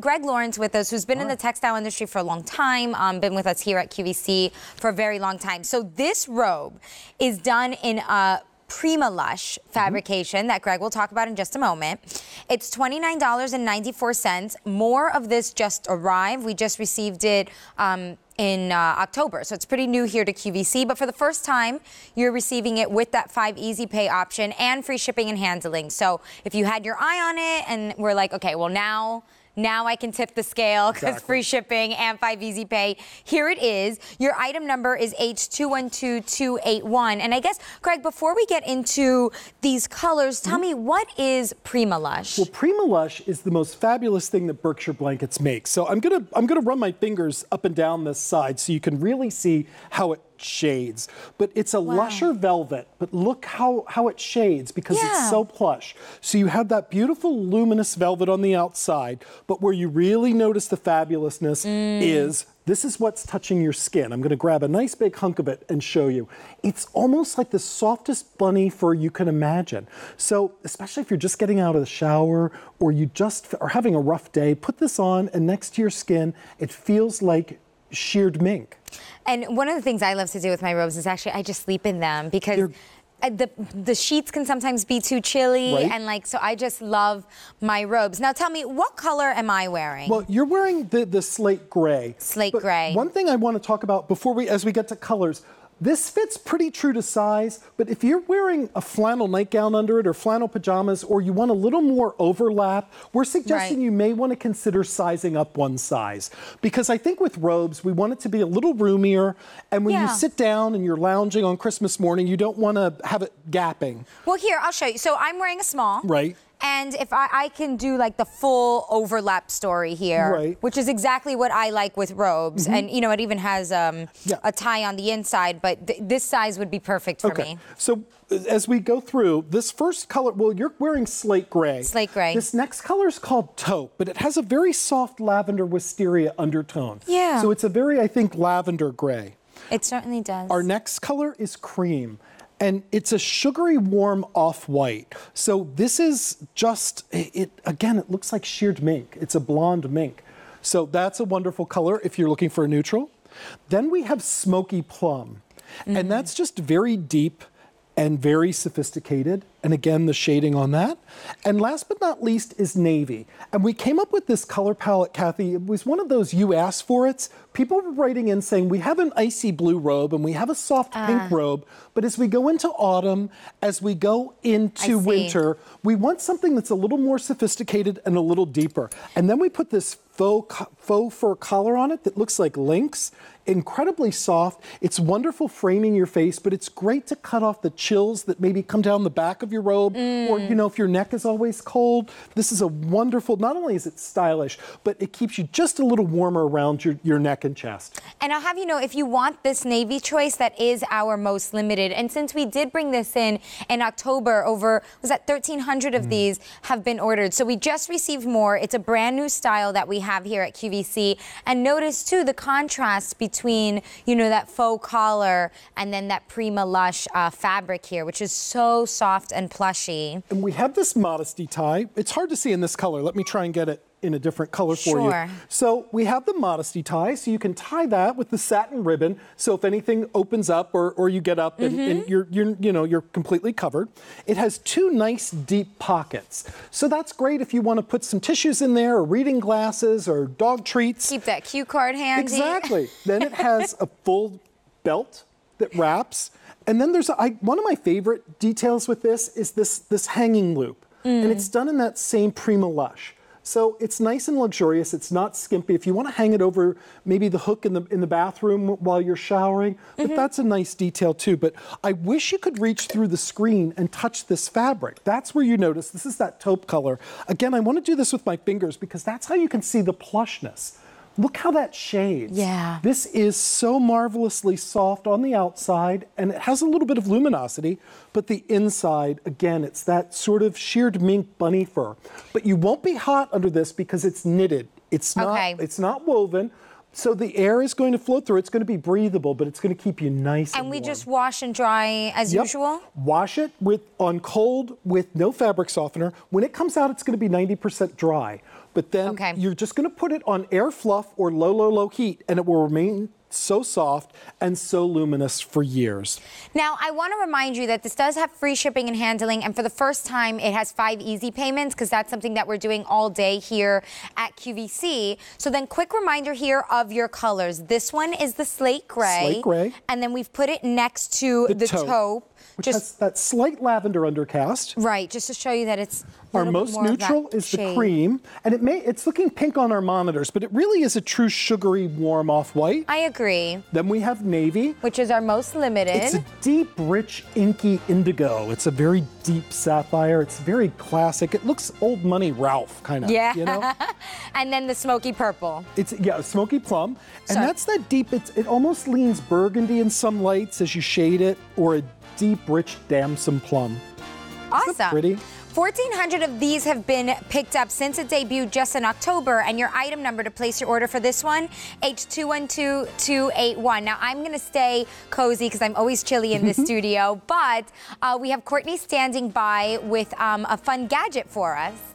Greg Lawrence with us, who's been in the textile industry for a long time, been with us here at QVC for a very long time. So this robe is done in a Primalush fabrication that Greg will talk about in just a moment. It's $29.94. More of this just arrived. We just received it in October, so it's pretty new here to QVC. But for the first time, you're receiving it with that 5 easy pay option and free shipping and handling. So if you had your eye on it and we're like, okay, well now I can tip the scale because free shipping and 5 easy pay. Here it is. Your item number is H212281. And I guess, Greg, before we get into these colors, tell me, what is Primalush? Well, Primalush is the most fabulous thing that Berkshire blankets make. So I'm gonna run my fingers up and down this side so you can really see how it shades. But it's a lusher velvet, but look how it shades because it's so plush. So you have that beautiful luminous velvet on the outside, but where you really notice the fabulousness is this is what's touching your skin. I'm going to grab a nice big hunk of it and show you. It's almost like the softest bunny fur you can imagine. So especially if you're just getting out of the shower or you just are having a rough day, put this on and next to your skin, it feels like sheared mink. And one of the things I love to do with my robes is actually I just sleep in them because the sheets can sometimes be too chilly, and so I just love my robes. Now tell me, what color am I wearing? Well, you're wearing the slate gray. Slate gray. One thing I want to talk about as we get to colors, this fits pretty true to size, but if you're wearing a flannel nightgown under it or flannel pajamas, or you want a little more overlap, we're suggesting you may want to consider sizing up one size. Because I think with robes, we want it to be a little roomier, and when you sit down and you're lounging on Christmas morning, you don't want to have it gapping. Well, here, I'll show you. So I'm wearing a small. Right. And if I can do like the full overlap story here, which is exactly what I like with robes. And, you know, it even has a tie on the inside, but this size would be perfect for me. So as we go through, this first color, well, you're wearing slate gray. Slate gray. This next color is called taupe, but it has a very soft lavender wisteria undertone. Yeah. So it's a very, I think, lavender gray. It certainly does. Our next color is cream. And it's a sugary, warm off-white. So this is just, again, it looks like sheared mink. It's a blonde mink. So that's a wonderful color if you're looking for a neutral. Then we have smoky plum. And that's just very deep and very sophisticated. And again, the shading on that. And last but not least is navy. And we came up with this color palette, Kathy. It was one of those you asked for it. People were writing in saying, we have an icy blue robe and we have a soft pink robe, but as we go into autumn, as we go into winter, we want something that's a little more sophisticated and a little deeper. And then we put this faux fur collar on it that looks like lynx. Incredibly soft. It's wonderful framing your face, but it's great to cut off the chills that maybe come down the back of your robe, or, you know, if your neck is always cold. This is a wonderful, not only is it stylish, but it keeps you just a little warmer around your neck and chest. And I'll have you know, if you want this navy choice, that is our most limited. And since we did bring this in October, over, was that 1,300 of these have been ordered. So we just received more. It's a brand new style that we have here at QVC. And notice, too, the contrast between, you know, that faux collar and then that Primalush fabric here, which is so soft and plushy. And we have this modesty tie. It's hard to see in this color. Let me try and get it in a different color for you. So we have the modesty tie, so you can tie that with the satin ribbon. So if anything opens up or you get up and you're completely covered. It has 2 nice deep pockets. So that's great if you want to put some tissues in there or reading glasses or dog treats. Keep that cue card handy. Exactly. Then it has a full belt that wraps. And then there's one of my favorite details with this is this hanging loop. And it's done in that same Primalush. So it's nice and luxurious. It's not skimpy. If you want to hang it over maybe the hook in the bathroom while you're showering, but that's a nice detail too. But I wish you could reach through the screen and touch this fabric. That's where you notice this is that taupe color. Again, I want to do this with my fingers because that's how you can see the plushness. Look how that shades. Yeah. This is so marvelously soft on the outside, and it has a little bit of luminosity, but the inside, again, it's that sort of sheared mink bunny fur. But you won't be hot under this because it's knitted. It's not woven, So the air is going to flow through. It's going to be breathable, but it's going to keep you nice and And we warm. just wash and dry as usual? Wash it on cold with no fabric softener. When it comes out, it's going to be 90% dry. But then you're just going to put it on air fluff or low, low, low heat, and it will remain so soft and so luminous for years. Now, I want to remind you that this does have free shipping and handling, and for the first time, it has 5 easy payments, because that's something that we're doing all day here at QVC. So then, quick reminder here of your colors. This one is the slate gray. Slate gray. And then we've put it next to the taupe. Which has that slight lavender undercast. Right, just to show you that it's our most neutral is the cream, and it's looking pink on our monitors, but it really is a true sugary, warm off-white. I agree. Then we have navy, which is our most limited. It's a deep, rich, inky indigo. It's a very deep sapphire. It's very classic. It looks old money Ralph kind of. Yeah. You know? And then the smoky purple. It's smoky plum, and that's that deep. It almost leans burgundy in some lights as you shade it, or a deep, rich damson plum. Awesome. Isn't that pretty? 1,400 of these have been picked up since it debuted just in October, and your item number to place your order for this one, H212281. Now, I'm going to stay cozy because I'm always chilly in this studio, but we have Courtney standing by with a fun gadget for us.